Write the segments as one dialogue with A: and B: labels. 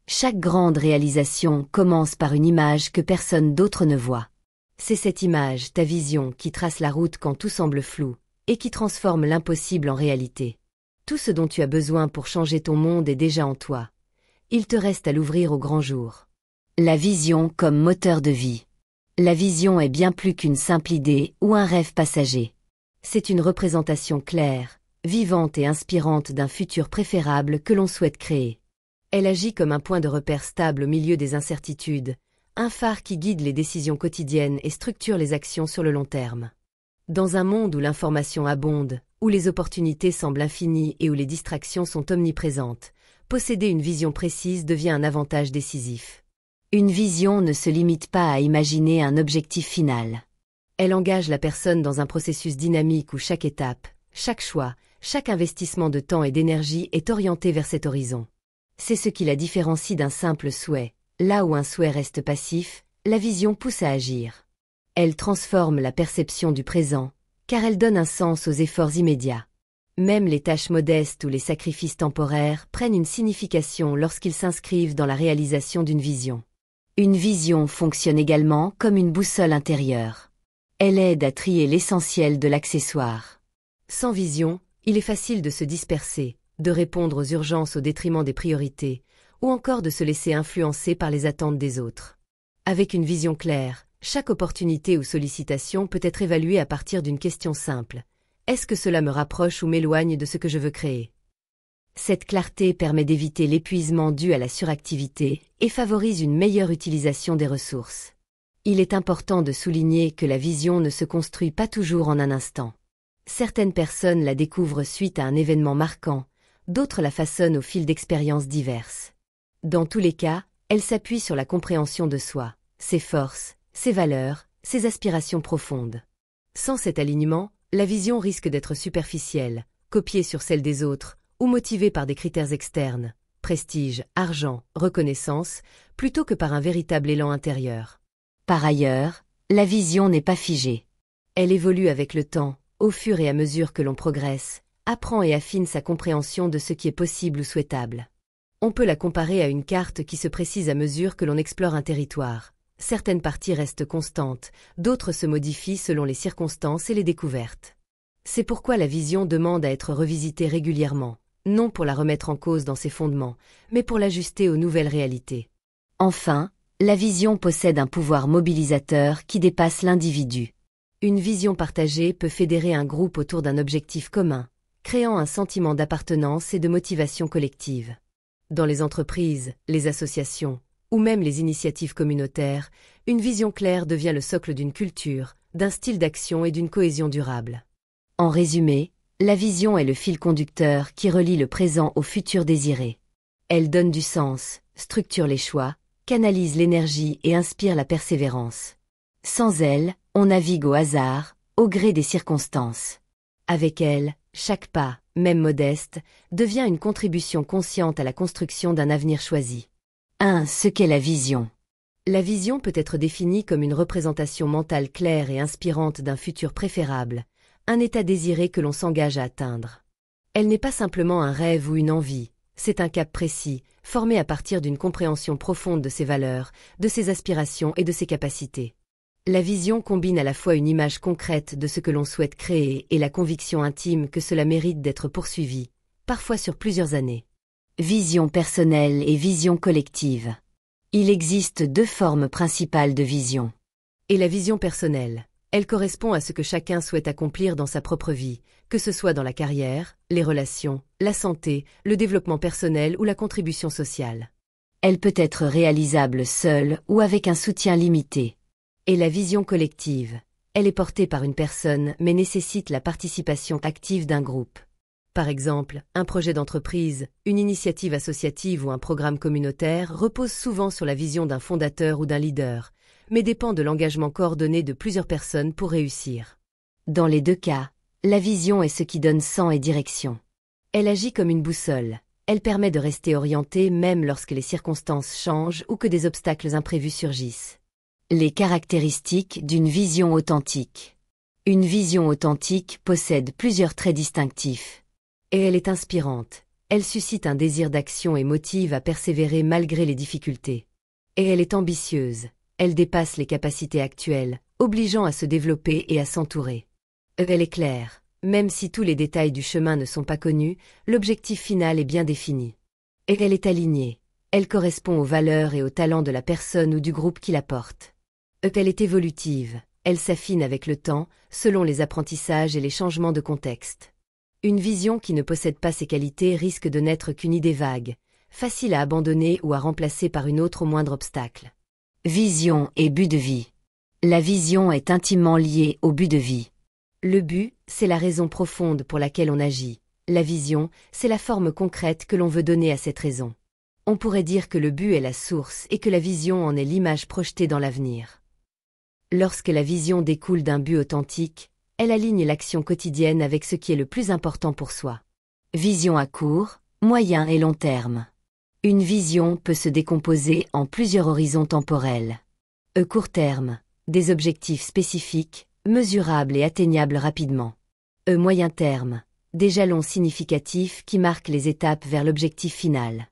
A: Chaque grande réalisation commence par une image que personne d'autre ne voit. C'est cette image, ta vision, qui trace la route quand tout semble flou, et qui transforme l'impossible en réalité. Tout ce dont tu as besoin pour changer ton monde est déjà en toi. Il te reste à l'ouvrir au grand jour. La vision comme moteur de vie. La vision est bien plus qu'une simple idée ou un rêve passager. C'est une représentation claire, vivante et inspirante d'un futur préférable que l'on souhaite créer. Elle agit comme un point de repère stable au milieu des incertitudes, un phare qui guide les décisions quotidiennes et structure les actions sur le long terme. Dans un monde où l'information abonde, où les opportunités semblent infinies et où les distractions sont omniprésentes, posséder une vision précise devient un avantage décisif. Une vision ne se limite pas à imaginer un objectif final. Elle engage la personne dans un processus dynamique où chaque étape, chaque choix, chaque investissement de temps et d'énergie est orienté vers cet horizon. C'est ce qui la différencie d'un simple souhait. Là où un souhait reste passif, la vision pousse à agir. Elle transforme la perception du présent, car elle donne un sens aux efforts immédiats. Même les tâches modestes ou les sacrifices temporaires prennent une signification lorsqu'ils s'inscrivent dans la réalisation d'une vision. Une vision fonctionne également comme une boussole intérieure. Elle aide à trier l'essentiel de l'accessoire. Sans vision, il est facile de se disperser, de répondre aux urgences au détriment des priorités, ou encore de se laisser influencer par les attentes des autres. Avec une vision claire, chaque opportunité ou sollicitation peut être évaluée à partir d'une question simple. Est-ce que cela me rapproche ou m'éloigne de ce que je veux créer? Cette clarté permet d'éviter l'épuisement dû à la suractivité et favorise une meilleure utilisation des ressources. Il est important de souligner que la vision ne se construit pas toujours en un instant. Certaines personnes la découvrent suite à un événement marquant, d'autres la façonnent au fil d'expériences diverses. Dans tous les cas, elle s'appuie sur la compréhension de soi, ses forces, ses valeurs, ses aspirations profondes. Sans cet alignement, la vision risque d'être superficielle, copiée sur celle des autres, ou motivée par des critères externes, prestige, argent, reconnaissance, plutôt que par un véritable élan intérieur. Par ailleurs, la vision n'est pas figée. Elle évolue avec le temps, au fur et à mesure que l'on progresse, apprend et affine sa compréhension de ce qui est possible ou souhaitable. On peut la comparer à une carte qui se précise à mesure que l'on explore un territoire. Certaines parties restent constantes, d'autres se modifient selon les circonstances et les découvertes. C'est pourquoi la vision demande à être revisitée régulièrement, non pour la remettre en cause dans ses fondements, mais pour l'ajuster aux nouvelles réalités. Enfin, la vision possède un pouvoir mobilisateur qui dépasse l'individu. Une vision partagée peut fédérer un groupe autour d'un objectif commun, créant un sentiment d'appartenance et de motivation collective. Dans les entreprises, les associations, ou même les initiatives communautaires, une vision claire devient le socle d'une culture, d'un style d'action et d'une cohésion durable. En résumé, la vision est le fil conducteur qui relie le présent au futur désiré. Elle donne du sens, structure les choix, canalise l'énergie et inspire la persévérance. Sans elle, on navigue au hasard, au gré des circonstances. Avec elle, chaque pas, même modeste, devient une contribution consciente à la construction d'un avenir choisi. 1. Ce qu'est la vision. La vision peut être définie comme une représentation mentale claire et inspirante d'un futur préférable, un état désiré que l'on s'engage à atteindre. Elle n'est pas simplement un rêve ou une envie, c'est un cap précis, formé à partir d'une compréhension profonde de ses valeurs, de ses aspirations et de ses capacités. La vision combine à la fois une image concrète de ce que l'on souhaite créer et la conviction intime que cela mérite d'être poursuivi, parfois sur plusieurs années. Vision personnelle et vision collective. Il existe deux formes principales de vision. Et la vision personnelle, elle correspond à ce que chacun souhaite accomplir dans sa propre vie, que ce soit dans la carrière, les relations, la santé, le développement personnel ou la contribution sociale. Elle peut être réalisable seule ou avec un soutien limité. Et la vision collective, elle est portée par une personne mais nécessite la participation active d'un groupe. Par exemple, un projet d'entreprise, une initiative associative ou un programme communautaire repose souvent sur la vision d'un fondateur ou d'un leader, mais dépend de l'engagement coordonné de plusieurs personnes pour réussir. Dans les deux cas, la vision est ce qui donne sens et direction. Elle agit comme une boussole, elle permet de rester orienté même lorsque les circonstances changent ou que des obstacles imprévus surgissent. Les caractéristiques d'une vision authentique. Une vision authentique possède plusieurs traits distinctifs. Et elle est inspirante, Elle suscite un désir d'action et motive à persévérer malgré les difficultés. Et elle est ambitieuse. Elle dépasse les capacités actuelles, obligeant à se développer et à s'entourer. Elle est claire. Même si tous les détails du chemin ne sont pas connus, l'objectif final est bien défini. Et elle est alignée. Elle correspond aux valeurs et aux talents de la personne ou du groupe qui la porte. Elle est évolutive. Elle s'affine avec le temps, selon les apprentissages et les changements de contexte. Une vision qui ne possède pas ces qualités risque de n'être qu'une idée vague, facile à abandonner ou à remplacer par une autre au moindre obstacle. Vision et but de vie. La vision est intimement liée au but de vie. Le but, c'est la raison profonde pour laquelle on agit. La vision, c'est la forme concrète que l'on veut donner à cette raison. On pourrait dire que le but est la source et que la vision en est l'image projetée dans l'avenir. Lorsque la vision découle d'un but authentique, elle aligne l'action quotidienne avec ce qui est le plus important pour soi. Vision à court, moyen et long terme. Une vision peut se décomposer en plusieurs horizons temporels. Court terme, des objectifs spécifiques, mesurables et atteignables rapidement. Moyen terme, des jalons significatifs qui marquent les étapes vers l'objectif final.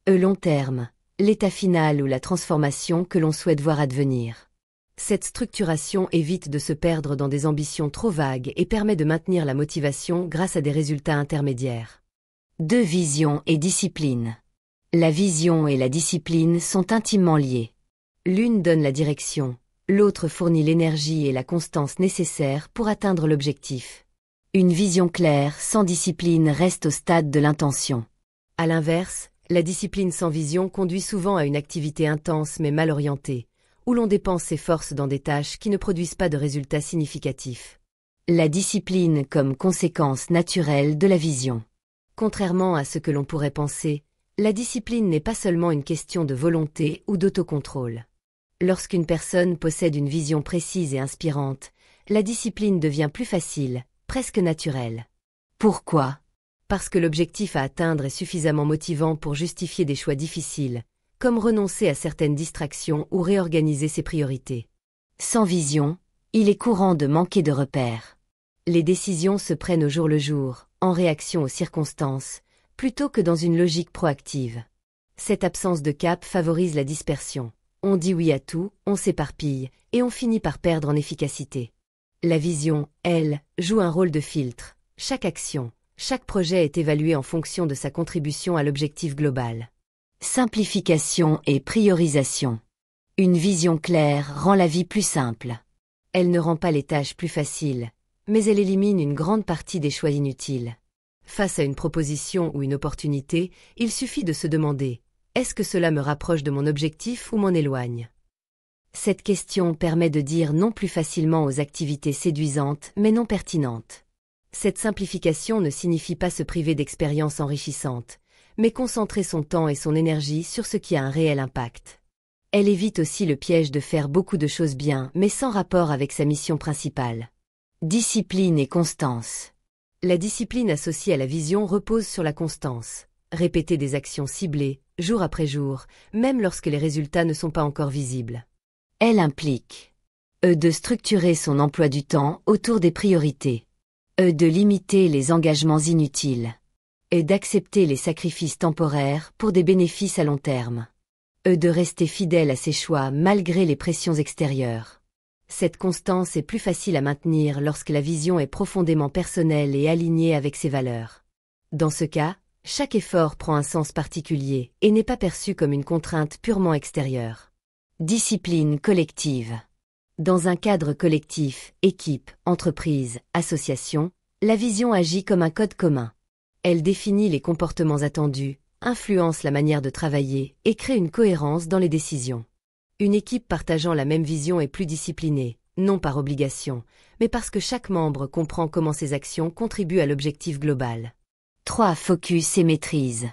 A: Long terme, l'état final ou la transformation que l'on souhaite voir advenir. Cette structuration évite de se perdre dans des ambitions trop vagues et permet de maintenir la motivation grâce à des résultats intermédiaires. Vision et discipline. La vision et la discipline sont intimement liées. L'une donne la direction, l'autre fournit l'énergie et la constance nécessaires pour atteindre l'objectif. Une vision claire sans discipline reste au stade de l'intention. À l'inverse, la discipline sans vision conduit souvent à une activité intense mais mal orientée, où l'on dépense ses forces dans des tâches qui ne produisent pas de résultats significatifs. La discipline comme conséquence naturelle de la vision. Contrairement à ce que l'on pourrait penser, la discipline n'est pas seulement une question de volonté ou d'autocontrôle. Lorsqu'une personne possède une vision précise et inspirante, la discipline devient plus facile, presque naturelle. Pourquoi ? Parce que l'objectif à atteindre est suffisamment motivant pour justifier des choix difficiles, comme renoncer à certaines distractions ou réorganiser ses priorités. Sans vision, il est courant de manquer de repères. Les décisions se prennent au jour le jour, en réaction aux circonstances, plutôt que dans une logique proactive. Cette absence de cap favorise la dispersion. On dit oui à tout, on s'éparpille, et on finit par perdre en efficacité. La vision, elle, joue un rôle de filtre. Chaque action, chaque projet est évalué en fonction de sa contribution à l'objectif global. Simplification et priorisation. Une vision claire rend la vie plus simple. Elle ne rend pas les tâches plus faciles, mais elle élimine une grande partie des choix inutiles. Face à une proposition ou une opportunité, il suffit de se demander « Est-ce que cela me rapproche de mon objectif ou m'en éloigne ?» Cette question permet de dire non plus facilement aux activités séduisantes mais non pertinentes. Cette simplification ne signifie pas se priver d'expériences enrichissantes, mais concentrer son temps et son énergie sur ce qui a un réel impact. Elle évite aussi le piège de faire beaucoup de choses bien mais sans rapport avec sa mission principale. Discipline et constance. La discipline associée à la vision repose sur la constance. Répéter des actions ciblées, jour après jour, même lorsque les résultats ne sont pas encore visibles. Elle implique de structurer son emploi du temps autour des priorités, de limiter les engagements inutiles, et d'accepter les sacrifices temporaires pour des bénéfices à long terme, de rester fidèle à ses choix malgré les pressions extérieures. Cette constance est plus facile à maintenir lorsque la vision est profondément personnelle et alignée avec ses valeurs. Dans ce cas, chaque effort prend un sens particulier et n'est pas perçu comme une contrainte purement extérieure. Discipline collective. Dans un cadre collectif, équipe, entreprise, association, la vision agit comme un code commun. Elle définit les comportements attendus, influence la manière de travailler et crée une cohérence dans les décisions. Une équipe partageant la même vision est plus disciplinée, non par obligation, mais parce que chaque membre comprend comment ses actions contribuent à l'objectif global. 3. Focus et maîtrise.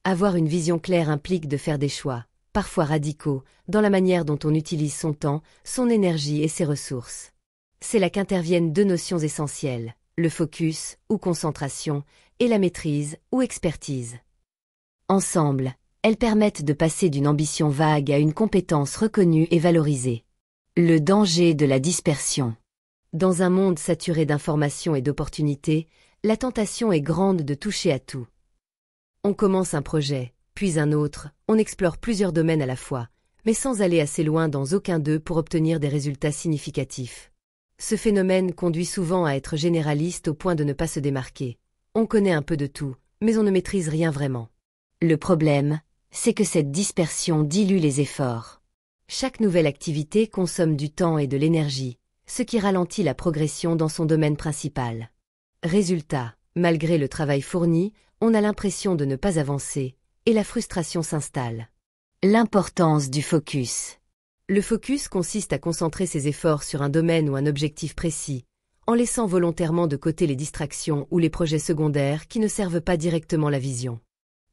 A: Avoir une vision claire implique de faire des choix, parfois radicaux, dans la manière dont on utilise son temps, son énergie et ses ressources. C'est là qu'interviennent deux notions essentielles, le focus, ou concentration, et la maîtrise, ou expertise. Ensemble, elles permettent de passer d'une ambition vague à une compétence reconnue et valorisée. Le danger de la dispersion. Dans un monde saturé d'informations et d'opportunités, la tentation est grande de toucher à tout. On commence un projet, puis un autre, on explore plusieurs domaines à la fois, mais sans aller assez loin dans aucun d'eux pour obtenir des résultats significatifs. Ce phénomène conduit souvent à être généraliste au point de ne pas se démarquer. On connaît un peu de tout, mais on ne maîtrise rien vraiment. Le problème, c'est que cette dispersion dilue les efforts. Chaque nouvelle activité consomme du temps et de l'énergie, ce qui ralentit la progression dans son domaine principal. Résultat, malgré le travail fourni, on a l'impression de ne pas avancer, et la frustration s'installe. L'importance du focus. Le focus consiste à concentrer ses efforts sur un domaine ou un objectif précis, en laissant volontairement de côté les distractions ou les projets secondaires qui ne servent pas directement la vision.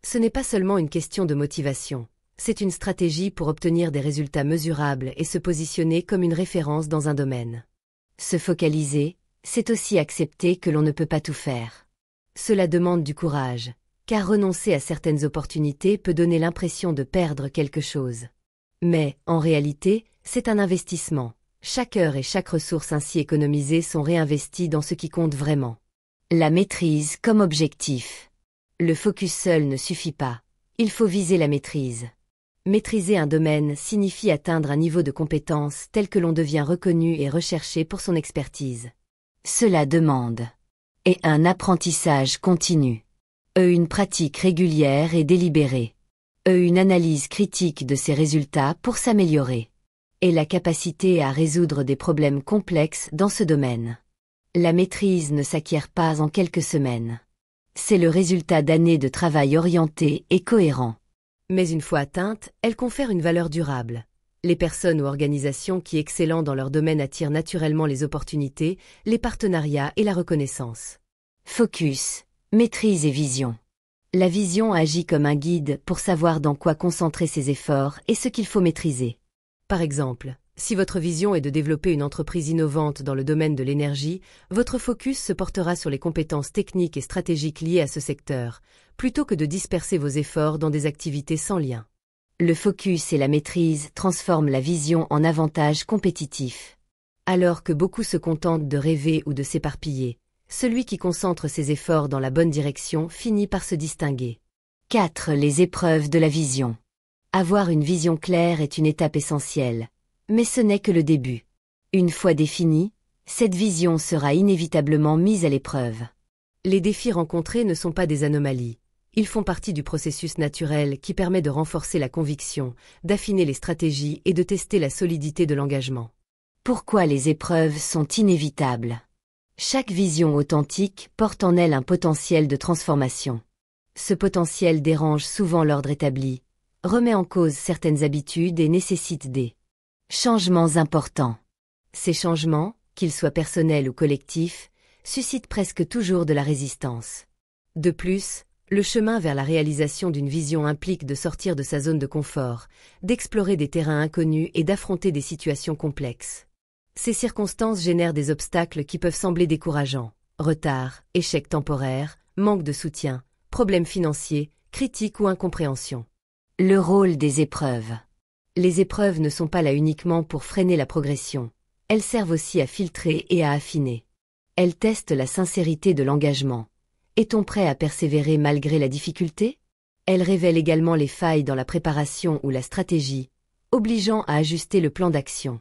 A: Ce n'est pas seulement une question de motivation, c'est une stratégie pour obtenir des résultats mesurables et se positionner comme une référence dans un domaine. Se focaliser, c'est aussi accepter que l'on ne peut pas tout faire. Cela demande du courage, car renoncer à certaines opportunités peut donner l'impression de perdre quelque chose. Mais, en réalité, c'est un investissement. Chaque heure et chaque ressource ainsi économisée sont réinvesties dans ce qui compte vraiment. La maîtrise comme objectif. Le focus seul ne suffit pas. Il faut viser la maîtrise. Maîtriser un domaine signifie atteindre un niveau de compétence tel que l'on devient reconnu et recherché pour son expertise. Cela demande et un apprentissage continu, une pratique régulière et délibérée, une analyse critique de ses résultats pour s'améliorer, et la capacité à résoudre des problèmes complexes dans ce domaine. La maîtrise ne s'acquiert pas en quelques semaines. C'est le résultat d'années de travail orienté et cohérent. Mais une fois atteinte, elle confère une valeur durable. Les personnes ou organisations qui excellent dans leur domaine attirent naturellement les opportunités, les partenariats et la reconnaissance. Focus, maîtrise et vision. La vision agit comme un guide pour savoir dans quoi concentrer ses efforts et ce qu'il faut maîtriser. Par exemple, si votre vision est de développer une entreprise innovante dans le domaine de l'énergie, votre focus se portera sur les compétences techniques et stratégiques liées à ce secteur, plutôt que de disperser vos efforts dans des activités sans lien. Le focus et la maîtrise transforment la vision en avantage compétitif. Alors que beaucoup se contentent de rêver ou de s'éparpiller, celui qui concentre ses efforts dans la bonne direction finit par se distinguer. 4. Les épreuves de la vision. Avoir une vision claire est une étape essentielle, mais ce n'est que le début. Une fois définie, cette vision sera inévitablement mise à l'épreuve. Les défis rencontrés ne sont pas des anomalies. Ils font partie du processus naturel qui permet de renforcer la conviction, d'affiner les stratégies et de tester la solidité de l'engagement. Pourquoi les épreuves sont inévitables? Chaque vision authentique porte en elle un potentiel de transformation. Ce potentiel dérange souvent l'ordre établi, remet en cause certaines habitudes et nécessite des changements importants. Ces changements, qu'ils soient personnels ou collectifs, suscitent presque toujours de la résistance. De plus, le chemin vers la réalisation d'une vision implique de sortir de sa zone de confort, d'explorer des terrains inconnus et d'affronter des situations complexes. Ces circonstances génèrent des obstacles qui peuvent sembler décourageants: retard, échec temporaire, manque de soutien, problèmes financiers, critiques ou incompréhension. Le rôle des épreuves. Les épreuves ne sont pas là uniquement pour freiner la progression, elles servent aussi à filtrer et à affiner. Elles testent la sincérité de l'engagement. Est-on prêt à persévérer malgré la difficulté? Elles révèlent également les failles dans la préparation ou la stratégie, obligeant à ajuster le plan d'action.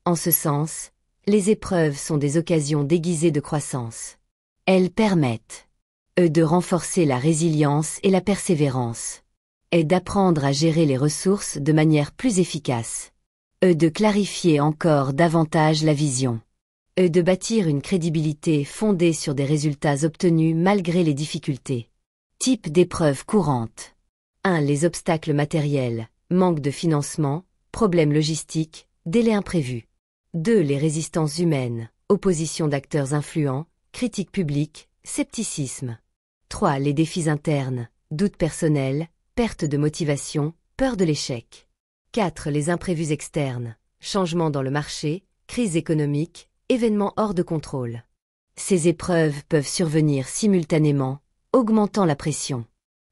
A: En ce sens, les épreuves sont des occasions déguisées de croissance. Elles permettent de renforcer la résilience et la persévérance, et d'apprendre à gérer les ressources de manière plus efficace, de clarifier encore davantage la vision, de bâtir une crédibilité fondée sur des résultats obtenus malgré les difficultés. Type d'épreuves courantes. 1. Les obstacles matériels, manque de financement, problèmes logistiques, délais imprévus. 2. Les résistances humaines, opposition d'acteurs influents, critiques publiques, scepticisme. 3. Les défis internes, doutes personnels, perte de motivation, peur de l'échec. 4. Les imprévus externes, changements dans le marché, crise économique, événements hors de contrôle. Ces épreuves peuvent survenir simultanément, augmentant la pression.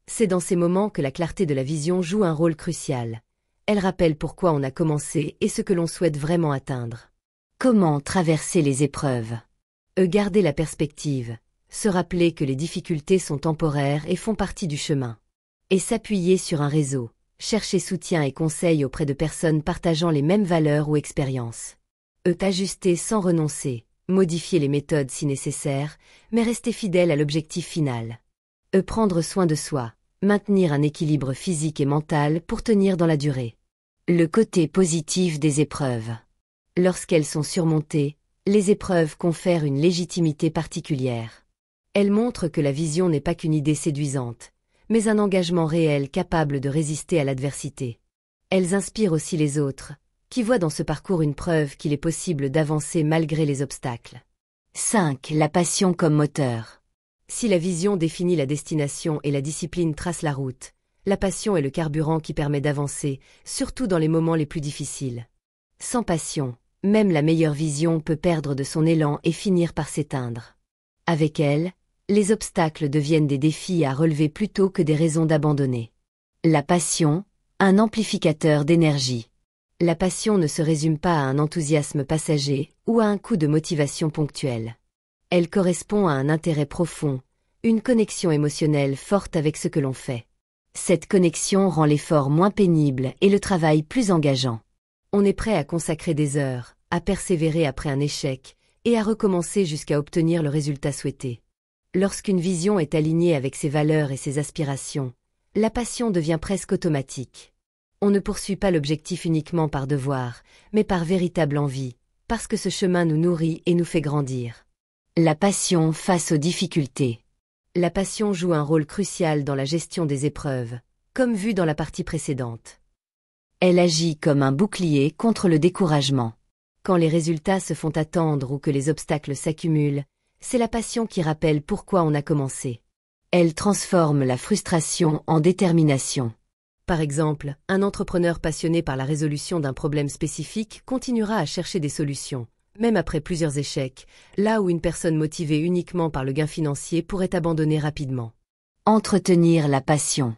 A: C'est dans ces moments que la clarté de la vision joue un rôle crucial. Elle rappelle pourquoi on a commencé et ce que l'on souhaite vraiment atteindre. Comment traverser les épreuves? Garder la perspective, se rappeler que les difficultés sont temporaires et font partie du chemin. Et s'appuyer sur un réseau. Chercher soutien et conseil auprès de personnes partageant les mêmes valeurs ou expériences. Ajuster sans renoncer. Modifier les méthodes si nécessaire, mais rester fidèle à l'objectif final. Prendre soin de soi. Maintenir un équilibre physique et mental pour tenir dans la durée. Le côté positif des épreuves. Lorsqu'elles sont surmontées, les épreuves confèrent une légitimité particulière. Elles montrent que la vision n'est pas qu'une idée séduisante, mais un engagement réel capable de résister à l'adversité. Elles inspirent aussi les autres, qui voient dans ce parcours une preuve qu'il est possible d'avancer malgré les obstacles. 5. La passion comme moteur. Si la vision définit la destination et la discipline trace la route, la passion est le carburant qui permet d'avancer, surtout dans les moments les plus difficiles. Sans passion, même la meilleure vision peut perdre de son élan et finir par s'éteindre. Avec elle, les obstacles deviennent des défis à relever plutôt que des raisons d'abandonner. La passion, un amplificateur d'énergie. La passion ne se résume pas à un enthousiasme passager ou à un coup de motivation ponctuel. Elle correspond à un intérêt profond, une connexion émotionnelle forte avec ce que l'on fait. Cette connexion rend l'effort moins pénible et le travail plus engageant. On est prêt à consacrer des heures, à persévérer après un échec, et à recommencer jusqu'à obtenir le résultat souhaité. Lorsqu'une vision est alignée avec ses valeurs et ses aspirations, la passion devient presque automatique. On ne poursuit pas l'objectif uniquement par devoir, mais par véritable envie, parce que ce chemin nous nourrit et nous fait grandir. La passion face aux difficultés. La passion joue un rôle crucial dans la gestion des épreuves, comme vu dans la partie précédente. Elle agit comme un bouclier contre le découragement. Quand les résultats se font attendre ou que les obstacles s'accumulent, c'est la passion qui rappelle pourquoi on a commencé. Elle transforme la frustration en détermination. Par exemple, un entrepreneur passionné par la résolution d'un problème spécifique continuera à chercher des solutions, même après plusieurs échecs, là où une personne motivée uniquement par le gain financier pourrait abandonner rapidement. Entretenir la passion.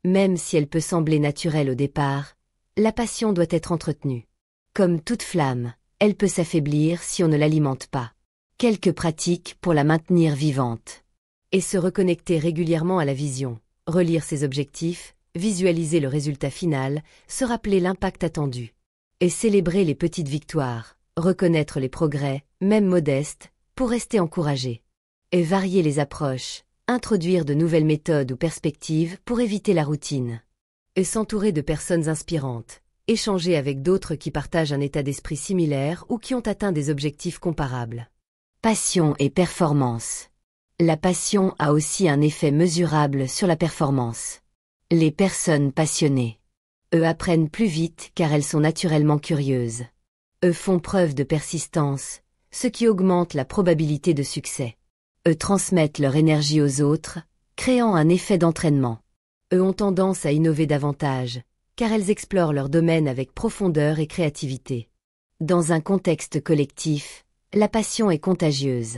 A: Même si elle peut sembler naturelle au départ, la passion doit être entretenue. Comme toute flamme, elle peut s'affaiblir si on ne l'alimente pas. Quelques pratiques pour la maintenir vivante. Et se reconnecter régulièrement à la vision, relire ses objectifs, visualiser le résultat final, se rappeler l'impact attendu. Et célébrer les petites victoires, reconnaître les progrès, même modestes, pour rester encouragé. Et varier les approches, introduire de nouvelles méthodes ou perspectives pour éviter la routine. Et s'entourer de personnes inspirantes, échanger avec d'autres qui partagent un état d'esprit similaire ou qui ont atteint des objectifs comparables. Passion et performance. La passion a aussi un effet mesurable sur la performance. Les personnes passionnées. Apprennent plus vite car elles sont naturellement curieuses. Font preuve de persistance, ce qui augmente la probabilité de succès. Transmettent leur énergie aux autres, créant un effet d'entraînement. Ont tendance à innover davantage, car elles explorent leur domaine avec profondeur et créativité. Dans un contexte collectif, la passion est contagieuse.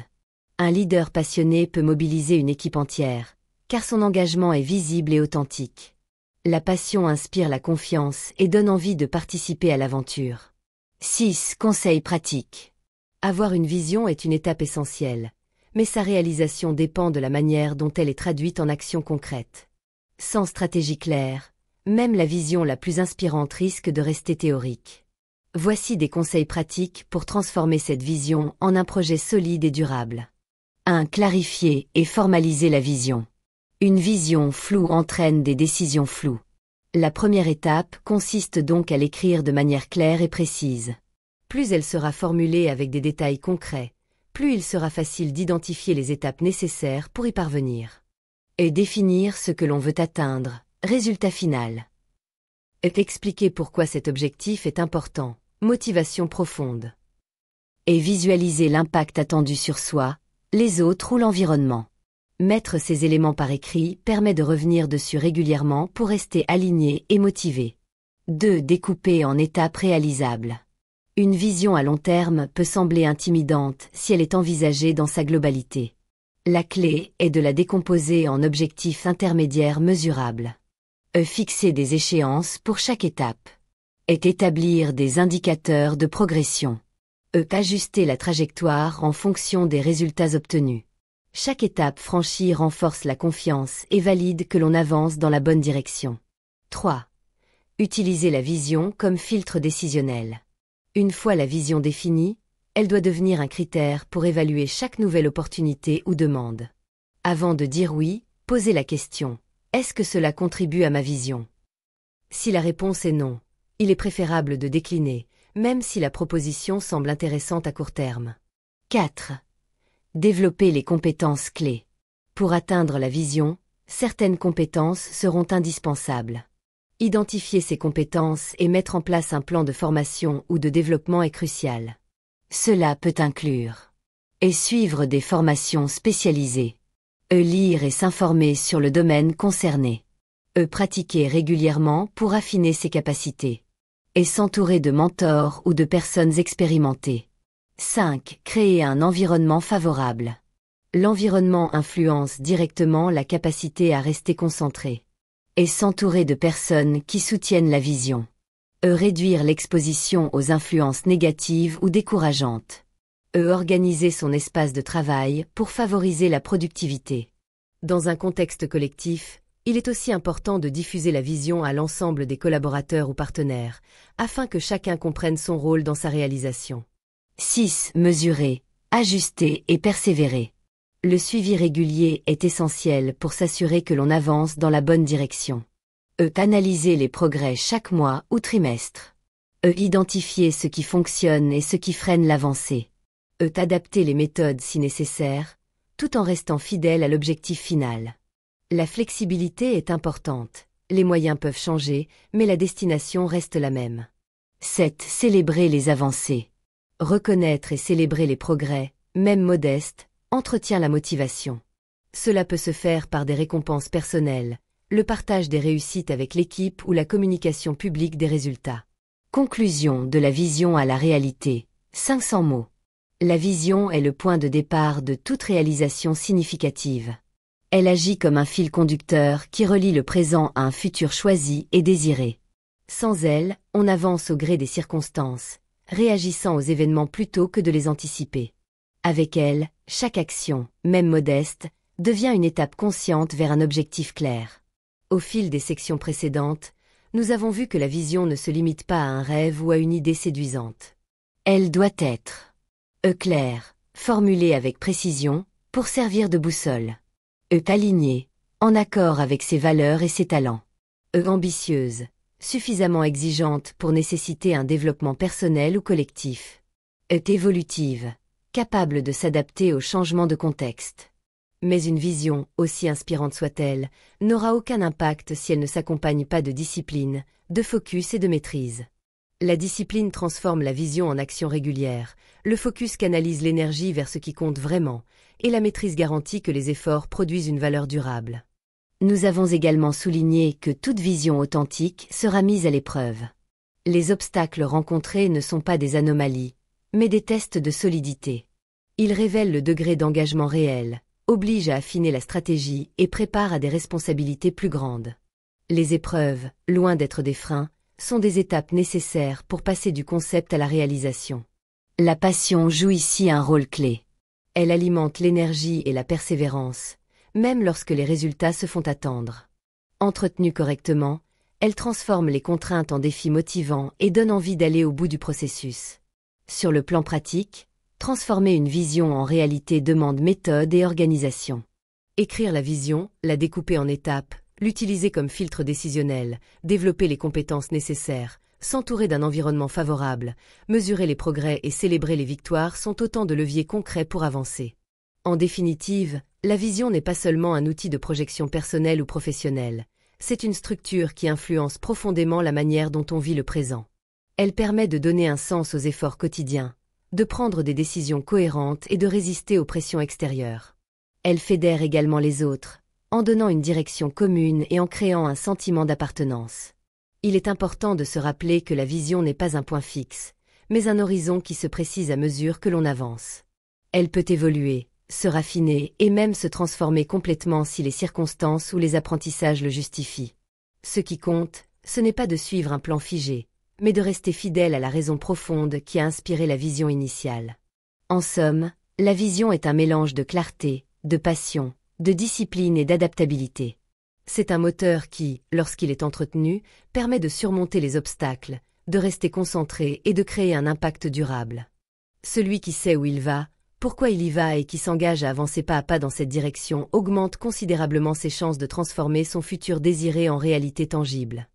A: Un leader passionné peut mobiliser une équipe entière, car son engagement est visible et authentique. La passion inspire la confiance et donne envie de participer à l'aventure. 6. Conseils pratiques. Avoir une vision est une étape essentielle, mais sa réalisation dépend de la manière dont elle est traduite en actions concrètes. Sans stratégie claire, même la vision la plus inspirante risque de rester théorique. Voici des conseils pratiques pour transformer cette vision en un projet solide et durable. 1. Clarifier et formaliser la vision. Une vision floue entraîne des décisions floues. La première étape consiste donc à l'écrire de manière claire et précise. Plus elle sera formulée avec des détails concrets, plus il sera facile d'identifier les étapes nécessaires pour y parvenir. Et définir ce que l'on veut atteindre, résultat final. Et expliquer pourquoi cet objectif est important, motivation profonde. Et visualiser l'impact attendu sur soi, les autres ou l'environnement. Mettre ces éléments par écrit permet de revenir dessus régulièrement pour rester aligné et motivé. 2. Découper en étapes réalisables. Une vision à long terme peut sembler intimidante si elle est envisagée dans sa globalité. La clé est de la décomposer en objectifs intermédiaires mesurables. Fixer des échéances pour chaque étape. Établir des indicateurs de progression. Ajuster la trajectoire en fonction des résultats obtenus. Chaque étape franchie renforce la confiance et valide que l'on avance dans la bonne direction. 3. Utiliser la vision comme filtre décisionnel. Une fois la vision définie, elle doit devenir un critère pour évaluer chaque nouvelle opportunité ou demande. Avant de dire oui, posez la question: est-ce que cela contribue à ma vision? Si la réponse est non, il est préférable de décliner, même si la proposition semble intéressante à court terme. 4. Développer les compétences clés. Pour atteindre la vision, certaines compétences seront indispensables. Identifier ces compétences et mettre en place un plan de formation ou de développement est crucial. Cela peut inclure suivre des formations spécialisées, lire et s'informer sur le domaine concerné, pratiquer régulièrement pour affiner ses capacités, s'entourer de mentors ou de personnes expérimentées. 5. Créer un environnement favorable. L'environnement influence directement la capacité à rester concentré. S'entourer de personnes qui soutiennent la vision. Réduire l'exposition aux influences négatives ou décourageantes. Organiser son espace de travail pour favoriser la productivité. Dans un contexte collectif, il est aussi important de diffuser la vision à l'ensemble des collaborateurs ou partenaires, afin que chacun comprenne son rôle dans sa réalisation. 6. Mesurer, ajuster et persévérer. Le suivi régulier est essentiel pour s'assurer que l'on avance dans la bonne direction. Analyser les progrès chaque mois ou trimestre. Identifier ce qui fonctionne et ce qui freine l'avancée. Adapter les méthodes si nécessaire, tout en restant fidèle à l'objectif final. La flexibilité est importante, les moyens peuvent changer, mais la destination reste la même. 7. Célébrer les avancées. Reconnaître et célébrer les progrès, même modestes, entretient la motivation. Cela peut se faire par des récompenses personnelles, le partage des réussites avec l'équipe ou la communication publique des résultats. Conclusion de la vision à la réalité. 500 mots. La vision est le point de départ de toute réalisation significative. Elle agit comme un fil conducteur qui relie le présent à un futur choisi et désiré. Sans elle, on avance au gré des circonstances, réagissant aux événements plutôt que de les anticiper. Avec elle, chaque action, même modeste, devient une étape consciente vers un objectif clair. Au fil des sections précédentes, nous avons vu que la vision ne se limite pas à un rêve ou à une idée séduisante. Elle doit être claire, formulée avec précision, pour servir de boussole. Alignée, en accord avec ses valeurs et ses talents. Ambitieuse, suffisamment exigeante pour nécessiter un développement personnel ou collectif. Évolutive, capable de s'adapter aux changements de contexte. Mais une vision, aussi inspirante soit-elle, n'aura aucun impact si elle ne s'accompagne pas de discipline, de focus et de maîtrise. La discipline transforme la vision en action régulière, le focus canalise l'énergie vers ce qui compte vraiment, et la maîtrise garantit que les efforts produisent une valeur durable. Nous avons également souligné que toute vision authentique sera mise à l'épreuve. Les obstacles rencontrés ne sont pas des anomalies, mais des tests de solidité. Ils révèlent le degré d'engagement réel, obligent à affiner la stratégie et préparent à des responsabilités plus grandes. Les épreuves, loin d'être des freins, sont des étapes nécessaires pour passer du concept à la réalisation. La passion joue ici un rôle clé. Elle alimente l'énergie et la persévérance, même lorsque les résultats se font attendre. Entretenue correctement, elle transforme les contraintes en défis motivants et donne envie d'aller au bout du processus. Sur le plan pratique, transformer une vision en réalité demande méthode et organisation. Écrire la vision, la découper en étapes, l'utiliser comme filtre décisionnel, développer les compétences nécessaires, s'entourer d'un environnement favorable, mesurer les progrès et célébrer les victoires sont autant de leviers concrets pour avancer. En définitive, la vision n'est pas seulement un outil de projection personnelle ou professionnelle, c'est une structure qui influence profondément la manière dont on vit le présent. Elle permet de donner un sens aux efforts quotidiens, de prendre des décisions cohérentes et de résister aux pressions extérieures. Elle fédère également les autres, en donnant une direction commune et en créant un sentiment d'appartenance. Il est important de se rappeler que la vision n'est pas un point fixe, mais un horizon qui se précise à mesure que l'on avance. Elle peut évoluer, se raffiner et même se transformer complètement si les circonstances ou les apprentissages le justifient. Ce qui compte, ce n'est pas de suivre un plan figé, mais de rester fidèle à la raison profonde qui a inspiré la vision initiale. En somme, la vision est un mélange de clarté, de passion, de discipline et d'adaptabilité. C'est un moteur qui, lorsqu'il est entretenu, permet de surmonter les obstacles, de rester concentré et de créer un impact durable. Celui qui sait où il va, pourquoi il y va et qui s'engage à avancer pas à pas dans cette direction augmente considérablement ses chances de transformer son futur désiré en réalité tangible.